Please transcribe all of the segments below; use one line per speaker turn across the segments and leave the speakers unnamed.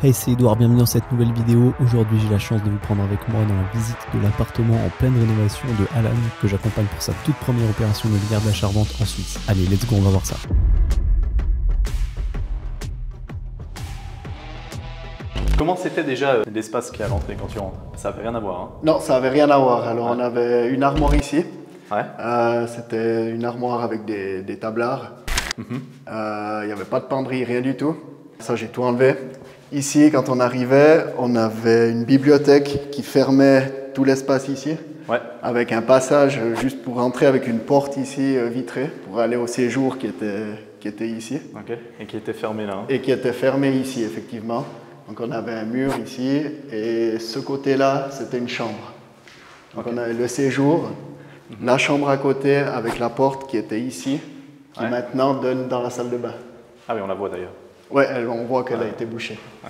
Hey, c'est Edouard, bienvenue dans cette nouvelle vidéo. Aujourd'hui, j'ai la chance de vous prendre avec moi dans la visite de l'appartement en pleine rénovation de Alan, que j'accompagne pour sa toute première opération immobilière de la Charvente en Suisse. Allez, let's go, on va voir ça.
Comment c'était déjà l'espace qui est à l'entrée quand tu rentres? Ça n'avait rien à voir, hein?
Non, ça n'avait rien à voir. Alors on avait une armoire ici.
Ouais.
C'était une armoire avec des tablards. Il n'y avait pas de penderie, rien du tout. Ça, j'ai tout enlevé. Ici, quand on arrivait, on avait une bibliothèque qui fermait tout l'espace ici.
Ouais.
Avec un passage juste pour entrer avec une porte ici vitrée pour aller au séjour qui était ici.
Ok. Et qui était fermé là, hein?
Et qui était fermé ici, effectivement. Donc on avait un mur ici et ce côté-là, c'était une chambre. Donc on avait le séjour, la chambre à côté avec la porte qui était ici, qui maintenant donne dans la salle de bain.
Ah oui, on la voit d'ailleurs.
Ouais, on voit qu'elle a été bouchée.
Ouais.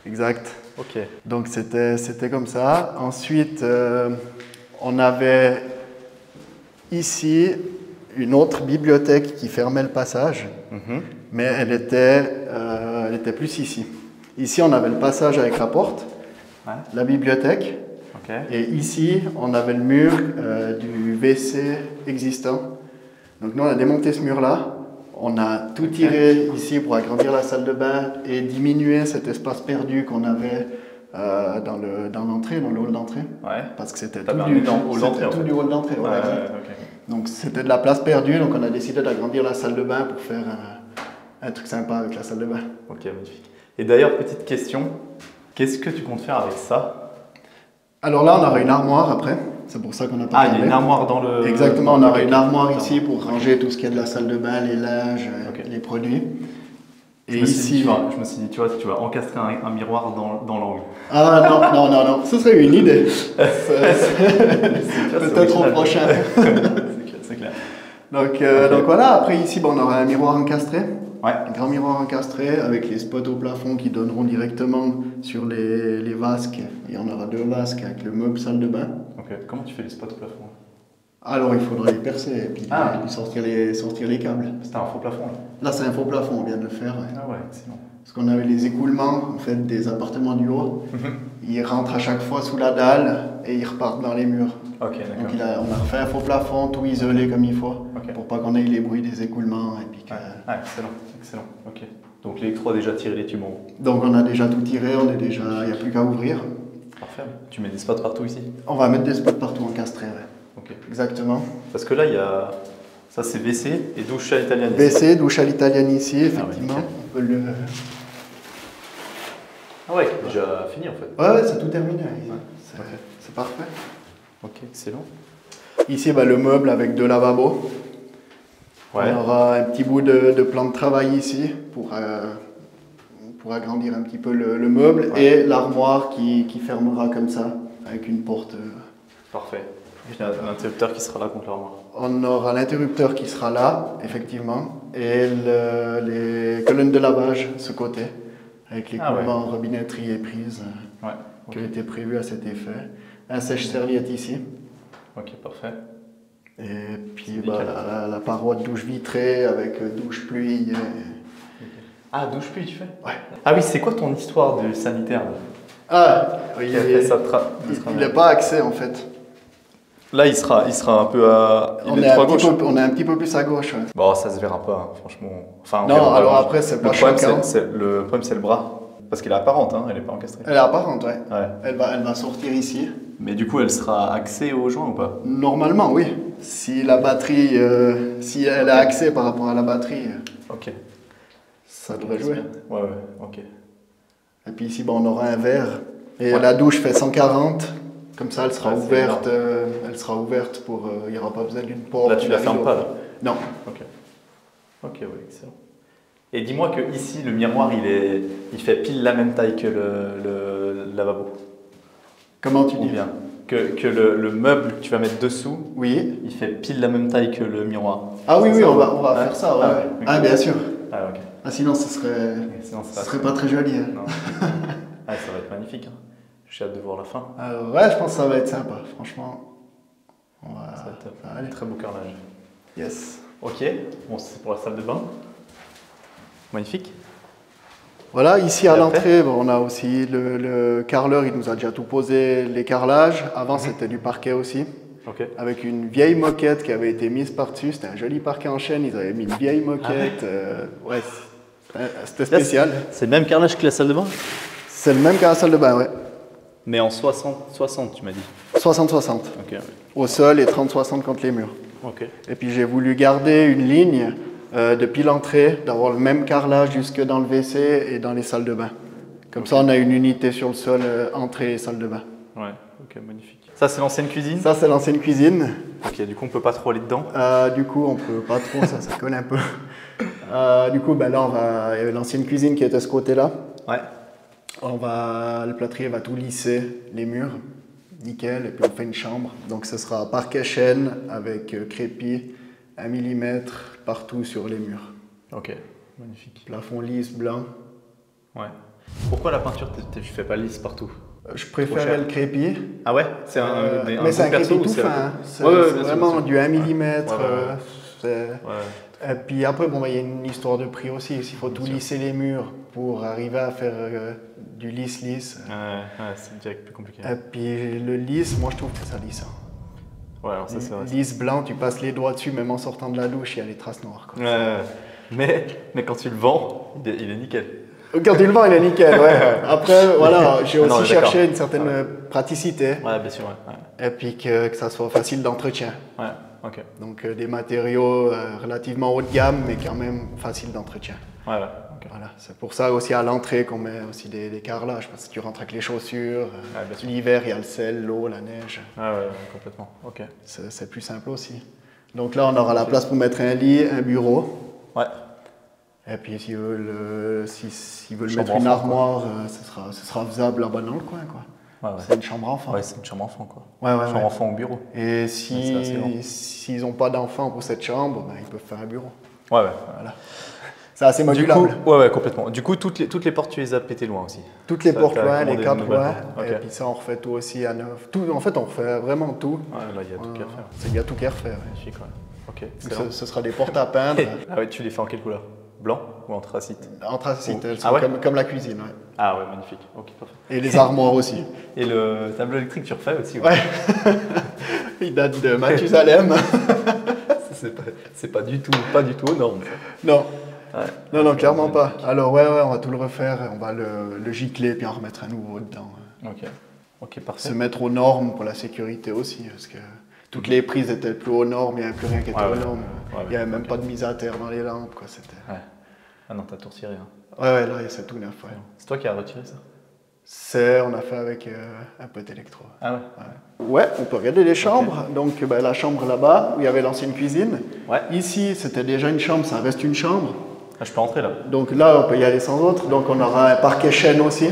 Exact.
Ok.
Donc c'était comme ça. Ensuite, on avait ici une autre bibliothèque qui fermait le passage, mais elle était plus ici. Ici, on avait le passage avec la porte, la bibliothèque, et ici, on avait le mur du WC existant. Donc nous, on a démonté ce mur-là, on a tout tiré ici pour agrandir la salle de bain et diminuer cet espace perdu qu'on avait dans l'entrée, dans le hall d'entrée.
Ouais.
Parce que c'était
T'avais
tout,
un énorme hall d'entrée, en fait.
du hall d'entrée.
Ouais,
Voilà,
ouais,
exact.
ok.
Donc c'était de la place perdue, donc on a décidé d'agrandir la salle de bain pour faire un truc sympa avec la salle de bain.
Ok, magnifique. Et d'ailleurs, petite question, qu'est-ce que tu comptes faire avec ça?
Alors là, on aura une armoire après, c'est pour ça qu'on a pas
Ah, il y a
parlé.
une armoire dans le...
Exactement, on aura une armoire
Dans-
ici pour ranger tout ce qui est de la salle de bain, les linges, les produits. Et ici...
Je me suis dit, tu vas encastrer un miroir dans l'angle.
Ah non, ce serait une idée. Peut-être au prochain.
C'est clair.
Donc voilà, après ici, on aura un miroir encastré.
Ouais.
Un grand miroir encastré avec les spots au plafond qui donneront directement sur les vasques. Et on aura 2 vasques avec le meuble salle de bain.
Ok. Comment tu fais les spots au plafond?
Alors il faudra les percer et puis sortir les câbles.
C'était un faux plafond là?
Là c'est un faux plafond, on vient de le faire. Ouais.
Ah ouais, excellent.
Parce qu'on avait les écoulements en fait, des appartements du haut. Ils rentrent à chaque fois sous la dalle et ils repartent dans les murs.
Ok,
Donc
d'accord.
on a refait un faux plafond, tout isolé comme il faut,
Ok.
pour pas qu'on ait les bruits des écoulements. Et puis
Ah, excellent, excellent. Ok. Donc l'électro a déjà tiré les tubes en haut.
Donc on a déjà tout tiré, il n'y a plus qu'à ouvrir.
Parfait. Tu mets des spots partout ici?
On va mettre des spots partout encastrés, ouais.
Ok.
Exactement.
Parce que là, il y a... Ça, c'est WC et douche à l'italienne.
WC, douche à l'italienne ici, effectivement.
nickel.
On peut le...
Ah ouais, déjà fini en fait.
Ouais, c'est tout terminé.
Ok.
C'est parfait.
Ok, excellent.
Ici, le meuble avec 2 lavabos.
Ouais.
On aura un petit bout de plan de travail ici pour agrandir un petit peu le meuble et l'armoire qui fermera comme ça avec une porte.
Parfait. Il y a un interrupteur qui sera là contre l'armoire.
On aura l'interrupteur qui sera là, effectivement, et les colonnes de lavage, ce côté, avec les coulements, robinetterie et prise qui ont été prévus à cet effet. Un sèche-serviette ici.
Ok, parfait.
Et puis la paroi de douche vitrée avec douche pluie.
Ah, douche pluie, tu fais?
Ouais.
Ah oui, c'est quoi ton histoire du sanitaire là?
Ah,
Qui a fait ça
il n'est pas accès en fait.
Là, il sera un peu à...
On est un petit peu plus à gauche. Ouais.
Bon, ça se verra pas, hein, franchement. Enfin,
non, alors après, c'est pas choquant.
Le problème, c'est le bras. Parce qu'elle est apparente, hein, elle n'est pas encastrée.
Elle est apparente, ouais.
Ouais.
Elle va sortir ici.
Mais du coup, elle sera axée aux joints ou pas?
Normalement, oui. Si la batterie, si elle a accès par rapport à la batterie,
ok.
Ça devrait jouer.
Ouais, ok.
Et puis ici, on aura un verre. Et la douche fait 140. Comme ça, elle sera ouverte. Pour. Il n'y aura pas besoin d'une porte.
Là, tu la fermes pas, là?
Non.
Ok. Ok, ouais, excellent. Et dis-moi que ici, le miroir, il fait pile la même taille que le lavabo.
Comment tu dis?
bien que le meuble que tu vas mettre dessous,
oui,
il fait pile la même taille que le miroir.
Ah oui, on va faire ça. Ouais. Ah, bien sûr.
Ah, ok.
Ah, sinon, ce serait pas très joli. Hein.
Non. Ah, ça va être magnifique. Hein. J'ai hâte de voir la fin.
Ouais, je pense que ça va être sympa. Franchement,
ça va être top. Allez. Très beau carrelage.
Yes.
Ok, bon, c'est pour la salle de bain. Magnifique.
Voilà, ici à
Et
l'entrée, on a aussi le carreleur, il nous a déjà tout posé, les carrelages. Avant, c'était du parquet aussi,
Ok.
avec une vieille moquette qui avait été mise par-dessus. C'était un joli parquet en chêne, ils avaient mis une vieille moquette. Ouais, c'était spécial.
C'est le même carrelage que la salle de bain?
C'est le même qu'à la salle de bain, ouais.
Mais en 60, tu m'as dit.
60-60
Ok.
au sol et 30-60 contre les murs.
Ok.
Et puis j'ai voulu garder une ligne depuis l'entrée, d'avoir le même carrelage jusque dans le WC et dans les salles de bain. Comme ça, on a une unité sur le sol, entrée et salle de bain.
Ouais, ok, magnifique. Ça, c'est l'ancienne cuisine?
Ça, c'est l'ancienne cuisine.
Ok, du coup, on peut pas trop aller dedans?
Du coup, on peut pas trop, ça colle un peu. Du coup, ben là, il y avait l'ancienne cuisine qui était de ce côté-là.
Ouais.
Le plâtrier va tout lisser, les murs, nickel, et puis on fait une chambre. Donc ce sera parquet chêne avec crépi, 1 mm partout sur les murs.
Ok, magnifique.
Plafond lisse, blanc.
Ouais. Pourquoi la peinture, tu fais pas lisse partout?
Je
Trop
préférais
cher.
le crépi.
Ah ouais? C'est
mais c'est un
perso
crépi
ou
tout
c'est
fin. Hein. C'est
Ouais,
c'est
bien sûr,
vraiment
bien sûr.
du 1 mm.
Ouais.
Et puis après, bon, il y a une histoire de prix aussi. Il faut tout
sûr.
lisser les murs pour arriver à faire du lisse-lisse.
Ouais, c'est direct plus compliqué.
Et puis le lisse, moi je trouve que ça lisse.
Ouais, alors ça, c'est vrai.
Lisse blanc, tu passes les doigts dessus, même en sortant de la douche, il y a les traces noires. Quoi.
Mais quand tu le vends, il est nickel.
Quand tu le vends, il est nickel. Ouais. Après, voilà, j'ai
Non,
aussi
d'accord.
cherché une certaine praticité.
Ouais, bien sûr, ouais.
Et puis que ça soit facile d'entretien.
Ouais, ok.
Donc des matériaux relativement haut de gamme, mais quand même facile d'entretien.
Ouais, ok.
Voilà. C'est pour ça aussi à l'entrée qu'on met aussi des carrelages, parce que tu rentres avec les chaussures.
bien sûr.
L'hiver, il y a le sel, l'eau, la neige.
Ouais, complètement. Ok.
C'est plus simple aussi. Donc là, on aura la place pour mettre un lit, un bureau.
Ouais.
Et puis s'ils veulent,
Chambre
mettre une
enfant,
armoire, ce sera faisable là-bas dans le coin. Quoi.
Ouais.
C'est une chambre enfant.
Ouais, c'est une chambre enfant, quoi.
Ouais,
Chambre enfant au bureau.
Et
c'est assez grand.
s'ils n'ont pas d'enfant pour cette chambre, ben, ils peuvent faire un bureau.
Ouais.
Voilà. C'est assez modulable.
Du coup, ouais, complètement. Du coup, toutes les portes, tu les as pétées loin aussi.
Toutes les
Ça,
portes
t'as
loin, les
commandé
4
une nouvelle
loin.
porte.
Et
Ok.
puis ça, on refait tout aussi à neuf. En fait, on refait vraiment tout.
Ouais, là, il y a tout qu'à faire.
Il y a tout qu'à refaire. Ouais.
Magnifique, ouais. Ok,
Donc,
excellent.
ce sera des portes à peindre.
Ah ouais, tu les fais en quelle couleur? Blanc ou anthracite?
Anthracite, elles sont
Ah ouais
comme la cuisine. Ouais.
Ah ouais, magnifique. Ok, parfait.
Et les armoires aussi.
Et le tableau électrique, tu refais aussi?
Ouais. Il date de Mathusalem.
C'est pas du tout aux normes.
Non.
Ouais.
Non, clairement pas. Alors ouais, on va tout le refaire, on va le gicler puis en remettre un nouveau dedans.
Ok, parfait.
Se mettre aux normes pour la sécurité aussi, parce que toutes les prises étaient plus aux normes, il n'y avait plus rien qui était
Ouais,
aux
ouais.
normes.
Ouais,
Il n'y avait même
ok.
pas de mise à terre dans les lampes, quoi. C'était...
Ouais. Ah non, t'as tout retiré. Hein.
Ouais, là, c'est tout neuf. Ouais.
C'est toi qui as retiré ça?
On a fait avec un peu d'électro.
Ah ouais.
Ouais, on peut regarder les chambres. Donc la chambre là-bas, où il y avait l'ancienne cuisine.
Ouais.
Ici, c'était déjà une chambre, ça reste une chambre.
Ah, je peux rentrer là?
Donc là, on peut y aller sans autre. Donc on aura un parquet chêne aussi.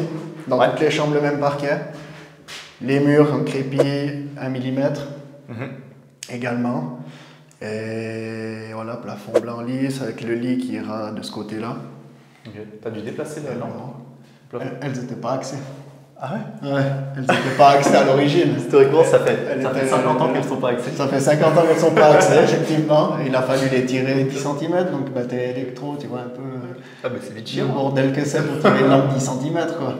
Dans
Ouais.
toutes les chambres, le même parquet. Les murs en crépi 1 mm également. Et voilà, plafond blanc lisse avec le lit qui ira de ce côté-là.
Ok. T'as dû déplacer là, non?
Elles n'étaient pas axées.
Ah ouais?
Ouais, elles n'étaient pas axées à l'origine.
Historiquement, ça fait
Elle
50 ans qu'elles sont pas axées.
Ça fait 50 ans qu'elles ne sont pas axées, effectivement. Il a fallu les tirer 10 cm, donc bah, t'es électro, tu vois un peu
Ah bah c'est vite
le
chiant.
bordel que c'est pour tirer une lampe 10 cm. Quoi.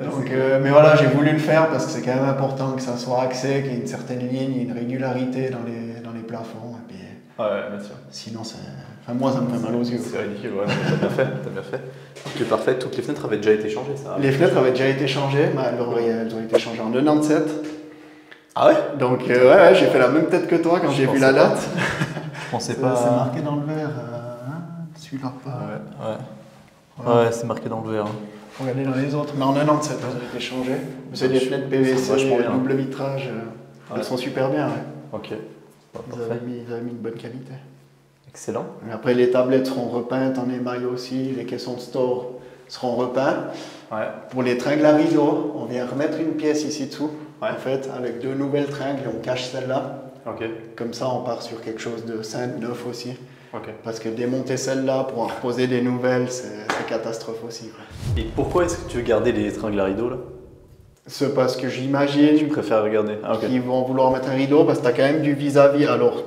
Donc, mais voilà, j'ai voulu le faire parce que c'est quand même important que ça soit axé, qu'il y ait une certaine ligne, une régularité dans les plafonds. Et puis,
Ouais, bien sûr.
sinon, moi, ça me fait mal aux yeux.
C'est ridicule, ouais. T'as bien fait. Ok, parfait. Toutes les fenêtres avaient déjà été changées, ça?
Les fenêtres avaient déjà été changées, mais elles ont été changées en 97.
Ah ouais?
Donc, ouais, j'ai fait la même tête que toi quand j'ai vu la
pensais pas.
date.
Je pensais
C'est
pas.
marqué dans le verre, celui-là pas.
Ouais, c'est marqué dans le verre. Hein.
Regardez dans les autres, mais en 97, elles ont été changées. C'est des fenêtres PVC,
vachement bien.
double vitrage. Elles sont super bien, ouais.
Ok. Ouais,
Ils
parfait.
avaient mis une bonne qualité.
Excellent.
Et après, les tablettes seront repeintes en émail aussi, les caissons de store seront repeints.
Ouais.
Pour les tringles à rideaux, on vient remettre une pièce ici dessous,
Ouais.
en fait, avec 2 nouvelles tringles et on cache celle-là.
Ok.
Comme ça, on part sur quelque chose de sain, de neuf aussi.
Ok.
Parce que démonter celle-là pour en reposer des nouvelles, c'est catastrophe aussi. Quoi.
Et pourquoi est-ce que tu veux garder les tringles à rideaux là?
C'est parce que j'imagine
Tu préfères regarder? Ah ok.
qu'ils vont vouloir mettre un rideau parce que tu as quand même du vis-à-vis. Alors,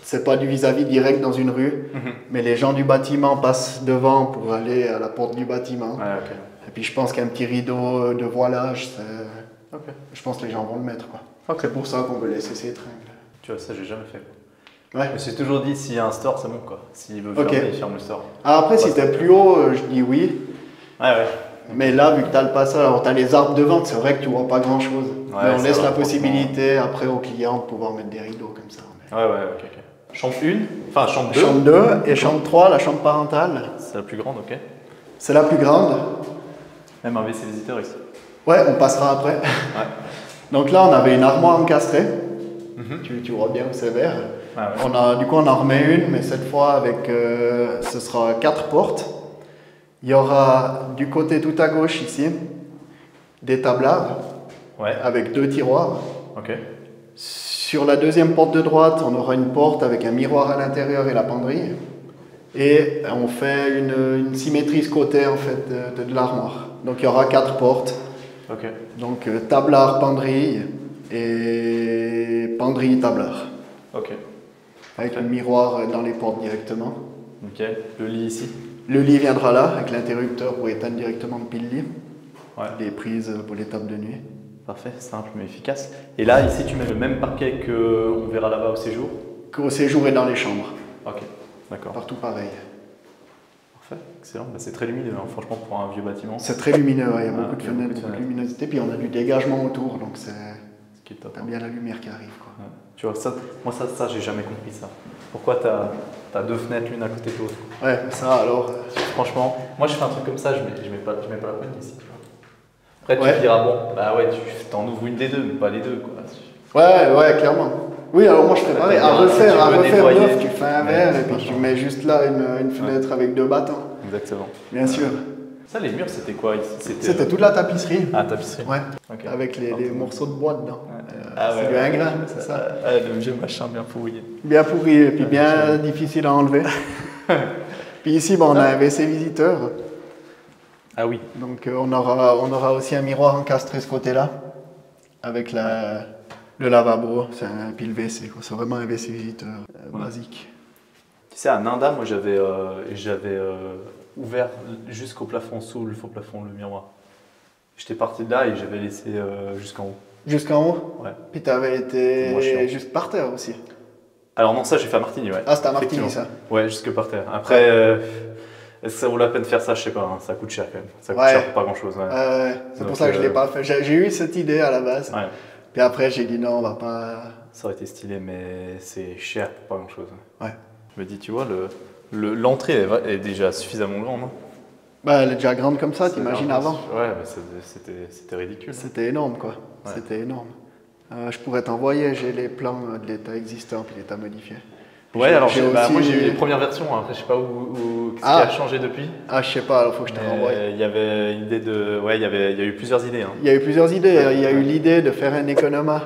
c'est pas du vis-à-vis direct dans une rue, mais les gens du bâtiment passent devant pour aller à la porte du bâtiment.
Ouais, ok.
Et puis je pense qu'un petit rideau de voilage,
Ok.
je pense que les gens vont le mettre, quoi.
Ok.
C'est pour ça qu'on veut laisser ces tringles.
Tu vois, ça, j'ai jamais fait.
Ouais.
Je me suis toujours dit, s'il y a un store, c'est bon, quoi. S'il veut
Ok.
fermer, il ferme le store.
Ah, après, si t'es plus haut, je dis oui.
Ouais.
Mais là, vu que t'as le passage, alors t'as les arbres devant, c'est vrai que tu vois pas grand chose. Mais on
c'est
laisse
vrai,
la possibilité après aux clients de pouvoir mettre des rideaux comme ça.
Ouais, ok. Chambre 1, enfin chambre 2.
Chambre 2 et chambre 3, la chambre parentale.
C'est la plus grande, ok.
C'est la plus grande.
Même un WC visiteur ici.
Ouais, on passera après.
Ouais.
Donc là, on avait une armoire encastrée. Tu vois bien où c'est vert.
Ah ouais.
Du coup, on en remet une, mais cette fois, avec, ce sera 4 portes. Il y aura du côté tout à gauche ici, des tablards
Ouais.
avec 2 tiroirs.
Ok.
Sur la deuxième porte de droite, on aura une porte avec un miroir à l'intérieur et la penderie. Et on fait une symétrie ce côté en fait de l'armoire. Donc il y aura 4 portes.
Ok.
Donc tablard, penderie et penderie, tablard.
Ok.
Avec le miroir dans les portes directement.
Ok. Le lit ici.
Le lit viendra là avec l'interrupteur pour éteindre directement depuis le lit.
Ouais.
Les prises pour les tables de nuit.
Parfait, simple mais efficace. Et là, ici, tu mets le même parquet qu'on verra là-bas au séjour.
Qu'au séjour et dans les chambres.
Ok, d'accord.
Partout pareil.
Parfait, excellent. Bah, c'est très lumineux, hein, franchement, pour un vieux bâtiment.
C'est très lumineux, ouais. Il y a
Ah,
beaucoup de
il y a
fenêtres,
beaucoup de
beaucoup de
fenêtres.
luminosité. Puis on a du dégagement autour, donc
Ce qui est top.
t'as bien la lumière qui arrive, quoi.
Ouais. Tu vois, ça, moi, ça j'ai jamais compris ça. Pourquoi t'as 2 fenêtres l'une à côté de l'autre?
Ouais, ça alors.
Franchement, moi, je fais un truc comme ça, je mets pas la poigne ici. Tu vois. Après, tu
Ouais.
te diras, bon, bah ouais, tu t'en ouvres une des deux, mais pas les deux, quoi.
Ouais, clairement. Oui, alors moi je ferais pareil. À
Si tu
refaire
veux nettoyer,
neuf, tu fais un verre et puis tu
franchement.
mets juste là une fenêtre avec 2 battants.
Exactement.
Bien sûr.
Ça, les murs, c'était quoi ici?
C'était toute la tapisserie.
Ah, tapisserie.
Ouais.
Ok.
Avec les morceaux de bois dedans.
Ah
c'est
ouais,
du
ouais.
ingrat, c'est ça.
Le vieux machin bien pourri.
Bien pourri et puis bien difficile à enlever. Puis ici, bon, on a un WC visiteur.
Ah oui.
Donc on aura aussi un miroir encastré ce côté-là. Avec le lavabo. C'est un pile WC, quoi. C'est vraiment un WC visiteur basique.
Tu sais, à Nanda, moi j'avais ouvert jusqu'au plafond, sous le faux plafond, le miroir. J'étais parti de là et j'avais laissé jusqu'en haut.
Jusqu'en haut.
Ouais.
Puis t'avais
Moi, chiant.
été juste par terre aussi.
Alors non, ça j'ai fait à Martigny, ouais.
Ah, c'était à Martigny, ça.
Ouais, jusque par terre. Après, ça vaut la peine de faire ça, je sais pas, hein, ça coûte cher quand même. Ça coûte
Ouais.
cher pour pas grand chose. Ouais.
C'est
Donc,
pour ça que je l'ai pas fait. J'ai eu cette idée à la base.
Ouais.
Puis après, j'ai dit non, on va pas.
Ça aurait été stylé, mais c'est cher pour pas grand chose.
Ouais.
Je me dis, tu vois, l'entrée est déjà suffisamment grande. Hein.
Bah, elle est déjà grande comme ça,
C'est
t'imagines
grave.
avant.
Ouais, mais c'était ridicule.
C'était énorme, quoi.
Ouais.
C'était énorme. Je pourrais t'envoyer, j'ai les plans de l'état existant puis l'état modifié. Puis
Ouais, alors
aussi-
moi j'ai eu les premières versions, hein. Après je sais pas ce qui
Ah.
a changé depuis.
Ah, je sais pas, alors faut que je te renvoie.
Il y avait une idée de. Ouais, il y a eu plusieurs idées. Hein.
Il y a eu plusieurs idées. Il y a eu l'idée de faire un économa.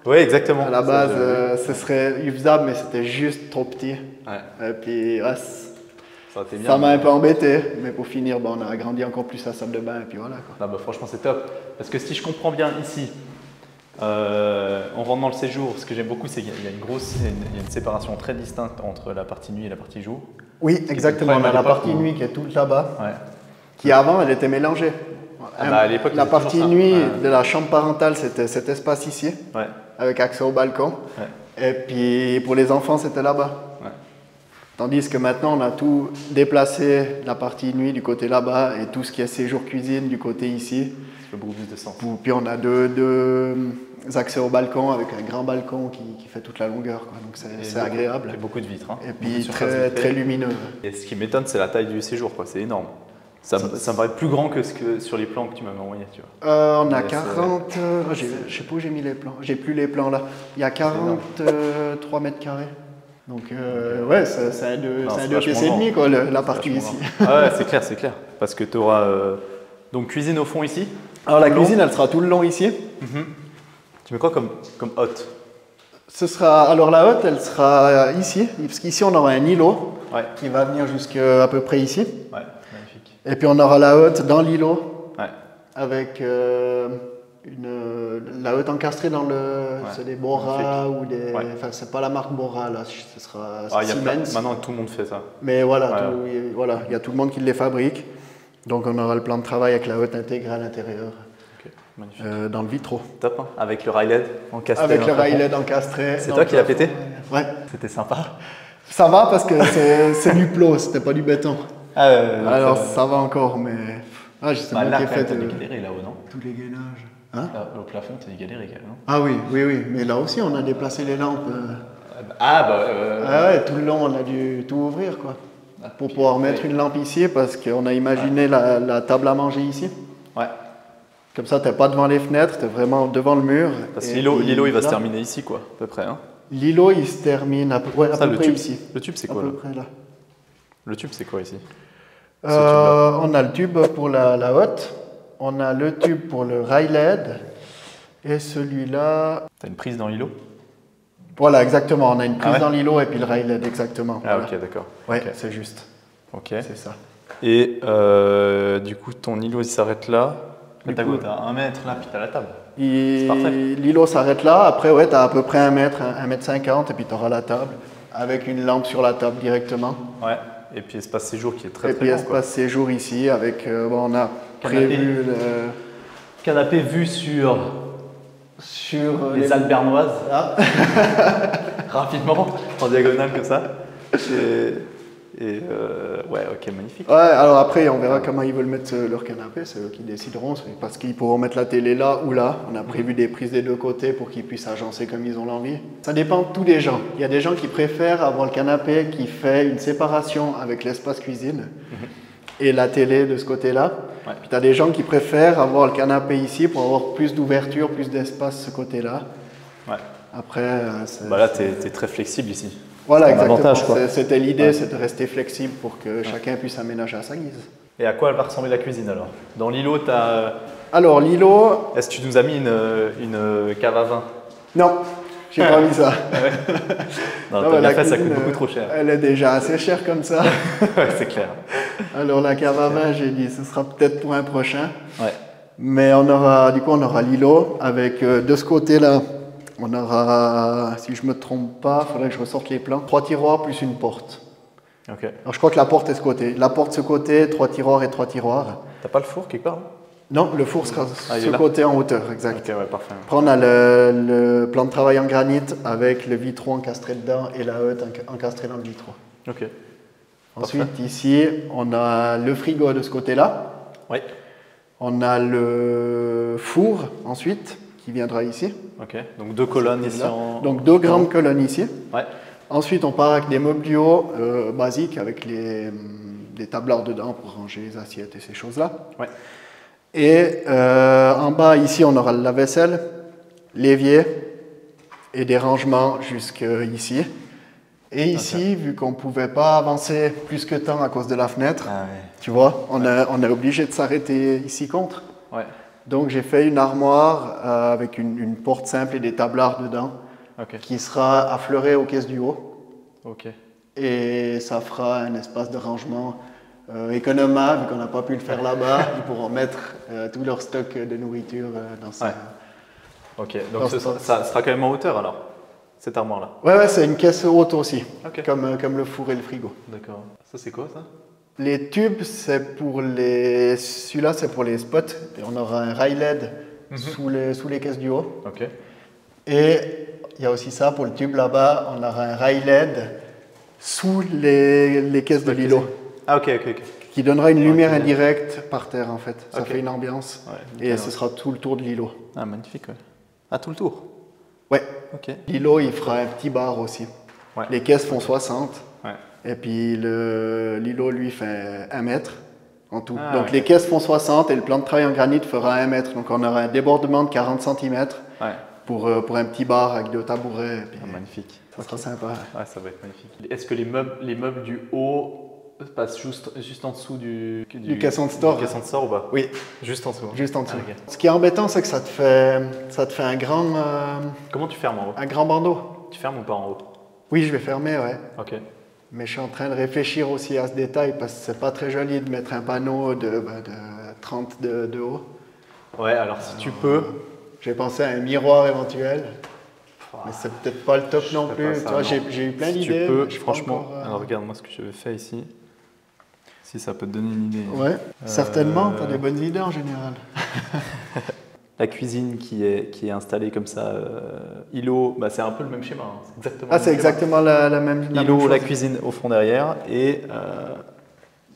Ouais, exactement.
À la
Ça,
base,
j'avais vu.
ce serait faisable, mais c'était juste trop petit.
Ouais,
Et puis, ouais,
ça aurait été bien.
ça m'a un peu embêté. Mais pour finir, bon, on a agrandi encore plus la salle de bain, et puis voilà, quoi.
Ah bah, franchement, c'est top. Parce que si je comprends bien ici, en rentrant dans le séjour, ce que j'aime beaucoup, c'est qu'il y a une séparation très distincte entre la partie nuit et la partie jour.
Oui, exactement. On
problème
a
à
la
l'époque
partie
où-
nuit qui est toute là-bas,
Ouais.
qui avant, elle était mélangée.
Ah bah, à l'époque,
la
c'était toujours
partie
ça.
nuit
Ouais.
de la chambre parentale, c'était cet espace ici,
Ouais.
avec accès au balcon.
Ouais.
Et puis pour les enfants, c'était là-bas.
Ouais.
Tandis que maintenant, on a tout déplacé, la partie nuit du côté là-bas et tout ce qui est séjour cuisine du côté ici.
Ça fait beaucoup plus de sens.
Puis on a deux accès au balcon avec un grand balcon qui fait toute la longueur, quoi. Donc c'est agréable.
Et beaucoup de vitres. Hein.
Et
Beaucoup de
puis
surfaces
très,
vitrées.
très lumineux.
Et ce qui m'étonne, c'est la taille du séjour, quoi. C'est énorme. Ça me paraît plus grand que ce que sur les plans que tu m'avais envoyés, tu vois.
On a
Mais
40. Je sais pas où j'ai mis les plans. J'ai plus les plans là. Il y a 43 mètres carrés. Donc ouais, c'est un
Non, c'est
2 pièces et
vachement
demi, quoi, la partie
Vachement
ici.
grand. Ah ouais, c'est clair. Parce que tu auras donc cuisine au fond ici.
Alors la
Tout le long.
cuisine, elle sera tout le long ici.
Tu mets quoi comme hotte?
Alors la hotte, elle sera ici, parce qu'ici on aura un îlot
Ouais.
qui va venir jusqu'à peu près ici.
Ouais, magnifique.
Et puis on aura la hotte dans l'îlot
Ouais.
avec la hotte encastrée dans le... c'est des Bora ou des...
Ouais.
Enfin, c'est pas la marque Bora, là, ce sera
Ah, il y a
Siemens.
maintenant, tout le monde fait ça.
Mais voilà,
Ouais.
voilà, il y a tout le monde qui les fabrique. Donc on aura le plan de travail avec la hotte intégrée à l'intérieur,
Ok, magnifique.
dans le vitro.
Top, hein. Avec le rail LED encastré.
Avec
dans
le rail
plafond.
LED encastré.
C'est
dans
toi
le
qui l'as
plafond.
pété?
Ouais.
C'était sympa.
Ça va parce que c'est du plot, c'était pas du béton.
Ah,
Alors ça va encore, mais... Ah, je sais
bah,
pas
là,
qui a
quand
fait
même, t'as dû galérer là-haut, non?
tous les gainages. Hein?
Là, au plafond, t'as dû galérer quand même, non?
Ah oui, mais là aussi on a déplacé les lampes.
Ah, bah.
Ah ouais, tout le long on a dû tout ouvrir quoi. Pour pouvoir mettre une lampe ici parce qu'on a imaginé la table à manger ici.
Ouais.
Comme ça t'es pas devant les fenêtres, t'es vraiment devant le mur.
Parce que
Et
l'îlot,
puis,
il va se
là,
terminer ici, quoi, à peu près. Hein.
L'îlot il se termine à peu, ouais, à
Ça,
peu
le
près
tube,
ici.
Le tube, c'est
À
quoi
peu
là?
près là.
Le tube, c'est quoi ici?
On a le tube pour la hotte, on a le tube pour le rail LED et celui-là.
T'as une prise dans l'îlot?
Voilà, exactement. On a une prise
ouais
dans l'îlot et puis le rail LED, exactement.
Ah,
Voilà.
ok, d'accord.
Ouais,
Ok.
c'est juste.
Ok.
C'est ça.
Et du coup, ton îlot, il s'arrête là.
Du
T'as
coup-
quoi? T'as 1 mètre là, puis t'as la table. C'est parfait.
L'îlot s'arrête là. Après, ouais, tu as à peu près 1 mètre, 1 mètre 50 et puis tu auras la table avec une lampe sur la table directement.
Ouais. Et puis espace séjour qui est très
et
très
puis
grand, quoi.
espace séjour ici avec, bon, on a
Canapé.
prévu
Canapé vu sur
sur
les Alpes bernoises,
Ah.
rapidement, en diagonale comme ça. Ouais, ok, magnifique.
Ouais, alors après, on verra comment ils veulent mettre leur canapé, c'est eux qui décideront, c'est parce qu'ils pourront mettre la télé là ou là. On a prévu des prises des deux côtés pour qu'ils puissent agencer comme ils ont l'envie. Ça dépend de tous les gens. Il y a des gens qui préfèrent avoir le canapé qui fait une séparation avec l'espace cuisine et la télé de ce côté-là.
Ouais.
Puis tu as des gens qui préfèrent avoir le canapé ici pour avoir plus d'ouverture, plus d'espace de ce côté-là.
Ouais.
Après,
Bah là, t'es très flexible ici.
voilà,
c'est un
exactement.
avantage, quoi.
C'était l'idée,
Ouais.
c'est de rester flexible pour que chacun puisse aménager à sa guise.
Et à quoi elle va ressembler la cuisine alors? Dans l'îlot, t'as.
Alors, l'îlot,
Est-ce que tu nous as mis une cave à vin?
non, j'ai pas mis ça.
Non,
Non,
t'as
mais
bien
la
fait, ça
cuisine,
coûte beaucoup trop cher.
Elle est déjà assez chère comme ça.
Ouais, c'est clair.
Alors, la cave à vin, j'ai dit, ce sera peut-être pour un prochain.
Ouais.
Mais on aura l'îlot avec de ce côté-là. On aura, si je me trompe pas, il faudrait que je ressorte les plans. 3 tiroirs plus une porte.
Ok.
Alors je crois que la porte est ce côté. La porte ce côté, 3 tiroirs et 3 tiroirs.
T'as pas le four quelque part?
Non, le four sera
Ah, il est
ce
là.
côté en hauteur, exact.
Ok, ouais, parfait.
Après on a le plan de travail en granit avec le vitro encastré dedans et la hotte encastrée dans le vitro.
Ok.
Ensuite ici, on a le frigo de ce côté-là.
Ouais.
On a le four ensuite qui viendra ici.
Ok. Donc 2 colonnes ici
Là.
en.
Donc 2 grandes colonnes ici.
Ouais.
Ensuite, on part avec des meubles du haut basiques avec des tablards dedans pour ranger les assiettes et ces choses-là.
Ouais.
Et en bas, ici, on aura le lave-vaisselle, l'évier et des rangements jusqu'ici. Et ici, vu qu'on ne pouvait pas avancer plus que temps à cause de la fenêtre,
Ah ouais.
tu vois, on est obligé de s'arrêter ici contre.
Ouais.
Donc, j'ai fait une armoire avec une porte simple et des tablards dedans
Ok.
qui sera affleurée aux caisses du haut.
Ok.
Et ça fera un espace de rangement économable, vu qu'on n'a pas pu le faire là-bas. Ils pourront mettre tout leur stock de nourriture dans ça.
Ouais. Ok. Donc
Non,
ça sera quand même en hauteur alors, cette armoire-là.
Ouais, c'est une caisse haute aussi,
Ok.
comme le four et le frigo.
D'accord. Ça c'est quoi ça?
Les tubes, c'est pour les... Celui-là, c'est pour les spots. Et on aura un rail LED sous les caisses du haut.
Ok.
Et il y a aussi ça, pour le tube là-bas, on aura un rail LED sous les caisses de l'îlot,
Ah ok, ok, ok.
qui donnera une lumière
ok.
indirecte par terre en fait. Ça
Ok.
fait une ambiance.
Ouais,
Et
nickel,
ce
ouais.
sera tout le tour de l'îlot.
Ah magnifique, ouais. Ah, tout le tour.
Ouais,
Ok.
l'îlot, il fera un petit bar aussi.
Ouais.
Les caisses font 60.
Ouais.
Et puis l'îlot, lui, fait 1 mètre en tout.
Ah,
Donc
ouais.
les caisses font 60 et le plan de travail en granit fera 1 mètre. Donc on aura un débordement de 40 cm
Ouais.
pour un petit bar avec 2 tabourets. Et puis,
Ah, magnifique.
ça sera sympa.
Ouais, ça va être magnifique. Est-ce que les meubles du haut passent juste en dessous du
caisson de store.
Du caisson de store ou pas?
Oui,
Juste en dessous. hein.
juste en dessous.
Ah, ok.
Ce qui est embêtant, c'est que ça te fait un
Comment tu fermes en haut?
un grand bandeau.
Tu fermes ou pas en haut?
Oui, je vais fermer, ouais.
Ok.
Mais je suis en train de réfléchir aussi à ce détail parce que c'est pas très joli de mettre un panneau de 30 de haut.
Ouais, alors si tu peux,
J'ai pensé à un miroir éventuel. Mais c'est peut-être pas le top non plus.
Ça,
tu vois, j'ai eu plein
si
d'idées.
tu peux,
mais je suis pas
franchement,
encore,
alors regarde moi ce que j'avais fait ici. Si ça peut te donner une idée.
Ouais, certainement, tu as des bonnes idées en général.
La cuisine qui est installée comme ça, îlot, bah, c'est un peu le même schéma. Hein. C'est exactement,
c'est exactement la même
îlot,
chose.
la cuisine au fond derrière et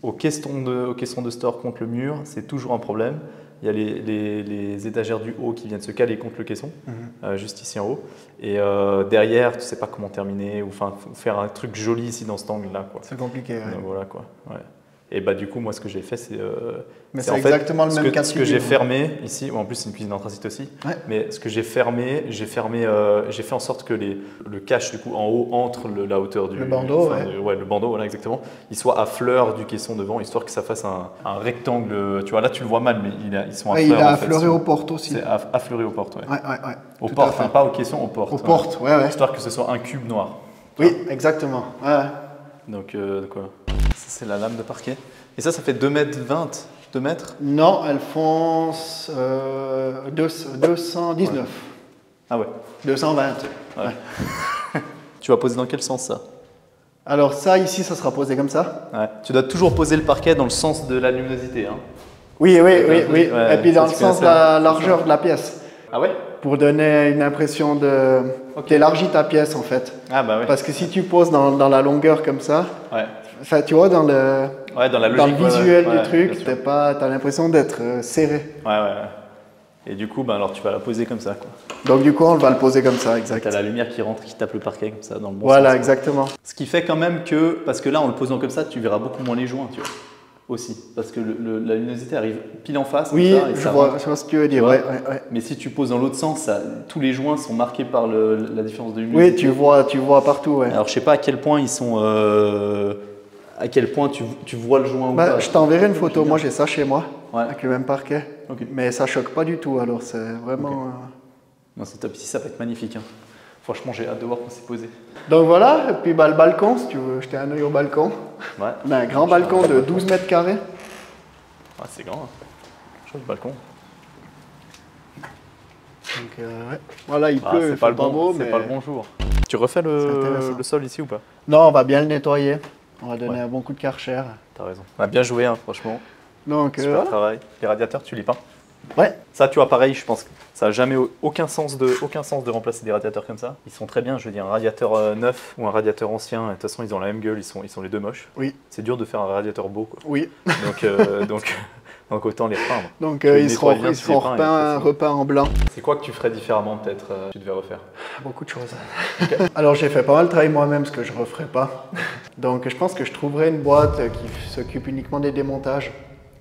au caisson de store contre le mur, c'est toujours un problème. Il y a les étagères du haut qui viennent se caler contre le caisson, juste ici en haut. Et derrière, tu ne sais pas comment terminer ou faire un truc joli ici dans cet angle-là.
C'est compliqué. Ouais.
Donc, voilà quoi. Ouais. Et bah du coup, moi, ce que j'ai fait, c'est.
Mais c'est exactement le même cas de
ce que j'ai fermé ici, en plus c'est une cuisine anthracite aussi. Ouais. Mais ce que j'ai fermé, j'ai fait en sorte que le cache du coup en haut entre la hauteur du
bandeau,
le bandeau, voilà exactement, il soit à fleur du caisson devant, histoire que ça fasse un rectangle. Tu vois, là tu le vois mal, mais ils sont à fleur.
Il est affleuré aux portes aussi.
C'est affleuré aux portes, ouais.
Ouais.
Aux portes, pas au caisson, aux portes.
Aux portes, ouais.
Histoire que ce soit un cube noir.
Oui, exactement. Ouais.
Donc quoi. Ça, c'est la lame de parquet. Et ça fait 2,20 m, 2 mètres?
Non, elles font 219.
Ouais. Ah ouais.
220.
Ouais. Tu vas poser dans quel sens ça?
Alors ça, ici, ça sera posé comme ça.
Ouais. Tu dois toujours poser le parquet dans le sens de la luminosité. Hein.
Oui. Ouais, et puis dans le sens de la largeur de la pièce.
Ah ouais?
Pour donner une impression de... Okay. T'élargis ta pièce en fait.
Ah bah oui.
Parce que si tu poses dans la longueur comme ça, enfin, tu vois, dans le visuel du truc, t'as l'impression d'être serré.
Ouais. Et du coup, alors tu vas la poser comme ça, quoi.
Donc du coup, on va le poser comme ça, exact.
T'as la lumière qui rentre, qui tape le parquet comme ça, dans le bon sens.
Voilà, exactement.
Ce qui fait quand même que, parce que là, en le posant comme ça, tu verras beaucoup moins les joints, tu vois. Aussi, parce que la luminosité arrive pile en face.
Oui,
comme ça, et
je vois ce que tu veux dire. Ouais.
Mais si tu poses dans l'autre sens, tous les joints sont marqués par la différence de luminosité.
Oui, tu vois partout. Ouais.
Alors, je sais pas à quel point ils sont. À quel point tu vois le joint ou pas.
Je t'enverrai une photo. Moi, j'ai ça chez moi, avec le même parquet.
Okay.
Mais ça choque pas du tout. Alors, c'est vraiment.
Okay. Non, c'est top. Ici, ça va être magnifique. Hein. Franchement, j'ai hâte de voir qu'on s'est posé.
Donc voilà, et puis le balcon, si tu veux jeter un œil au balcon.
Ouais.
On a un grand balcon de 12 mètres carrés.
Ah, c'est grand. Chouette balcon.
Donc, voilà, il pleut,
c'est pas le bon jour. Tu refais le sol ici ou pas? Non,
on va bien le nettoyer. On va donner un bon coup de Karcher.
T'as raison. On a bien joué, hein, franchement.
Donc,
super travail. Les radiateurs, tu les peins?
Ouais.
Ça, tu vois, pareil, je pense que ça n'a jamais aucun sens de remplacer des radiateurs comme ça. Ils sont très bien, je veux dire, un radiateur neuf ou un radiateur ancien, de toute façon, ils ont la même gueule, ils sont les deux moches.
Oui.
C'est dur de faire un radiateur beau, quoi.
Oui.
Donc autant les repeindre.
Donc ils seront repeints en blanc.
C'est quoi que tu ferais différemment, peut-être, tu devais refaire?
Beaucoup de choses. Okay. Alors j'ai fait pas mal de travail moi-même, ce que je ne referais pas. Donc je pense que je trouverais une boîte qui s'occupe uniquement des démontages.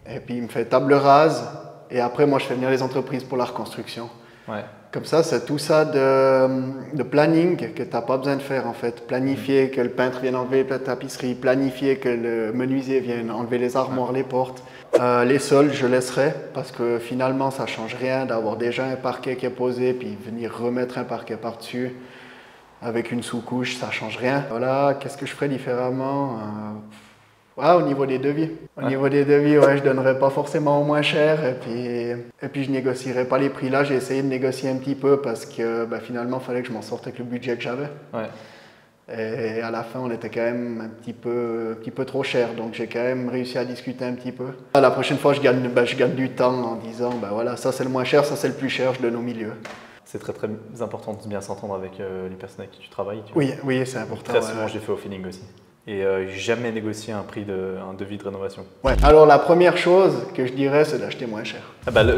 Et puis il me fait table rase. Et après, moi, je fais venir les entreprises pour la reconstruction.
Ouais.
Comme ça, c'est tout ça de planning que tu n'as pas besoin de faire, en fait. Planifier que le peintre vienne enlever la tapisserie, planifier que le menuisier vienne enlever les armoires, les portes. Les sols, je laisserai, parce que finalement, ça ne change rien d'avoir déjà un parquet qui est posé, puis venir remettre un parquet par-dessus avec une sous-couche, ça ne change rien. Voilà, qu'est-ce que je ferais différemment? Au niveau des devis. Au niveau des devis, je donnerais pas forcément au moins cher et puis je négocierais pas les prix. Là, j'ai essayé de négocier un petit peu parce que finalement, il fallait que je m'en sorte avec le budget que j'avais.
Ouais.
Et à la fin, on était quand même un petit peu trop cher. Donc, j'ai quand même réussi à discuter un petit peu. La prochaine fois, je gagne du temps en disant, voilà, ça c'est le moins cher, ça c'est le plus cher, je donne au milieu.
C'est très très important de bien s'entendre avec les personnes avec qui tu travailles.
Oui, c'est important.
Très souvent, j'ai fait au feeling aussi. Et jamais négocier un devis de rénovation.
Ouais. Alors la première chose que je dirais, c'est d'acheter moins cher.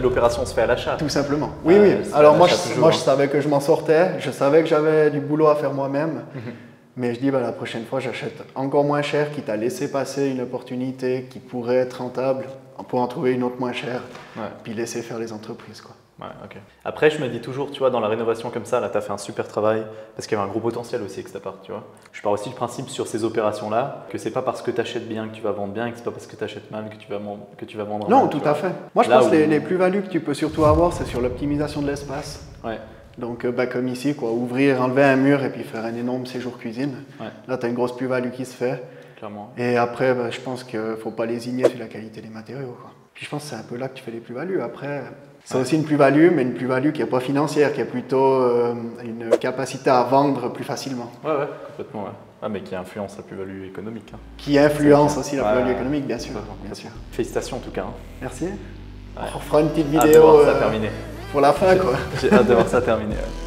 L'opération se fait à l'achat.
Tout simplement. Oui. Alors moi, je savais que je m'en sortais, je savais que j'avais du boulot à faire moi-même, mais je dis la prochaine fois, j'achète encore moins cher, quitte à laisser passer une opportunité qui pourrait être rentable pour en trouver une autre moins chère, puis laisser faire les entreprises, quoi.
Ouais, ok. Après, je me dis toujours, tu vois, dans la rénovation comme ça, là, tu as fait un super travail parce qu'il y avait un gros potentiel aussi avec cet appart, tu vois. Je pars aussi du principe sur ces opérations-là que c'est pas parce que tu achètes bien que tu vas vendre bien et que c'est pas parce que tu achètes mal que tu vas vendre
Non,
mal,
tout à fait. Moi, je pense que les plus-values que tu peux surtout avoir, c'est sur l'optimisation de l'espace.
Ouais.
Donc, comme ici, quoi, ouvrir, enlever un mur et puis faire un énorme séjour cuisine. Ouais. Là, tu as une grosse plus-value qui se fait.
Clairement.
Et après, je pense qu'il ne faut pas lésigner sur la qualité des matériaux, quoi. Puis je pense que c'est un peu là que tu fais les plus-values. Après, C'est aussi une plus-value, mais une plus-value qui n'est pas financière, qui est plutôt une capacité à vendre plus facilement.
Ouais, complètement. Ouais. Ah, mais qui influence la plus-value économique. Hein.
Qui influence aussi la plus-value économique, bien sûr. Bien sûr.
Félicitations en tout cas. Hein.
Merci.
Ouais.
On fera une petite
Hâte de
vidéo
voir ça terminé.
pour la fin, quoi.
J'ai hâte de voir ça terminé. Ouais.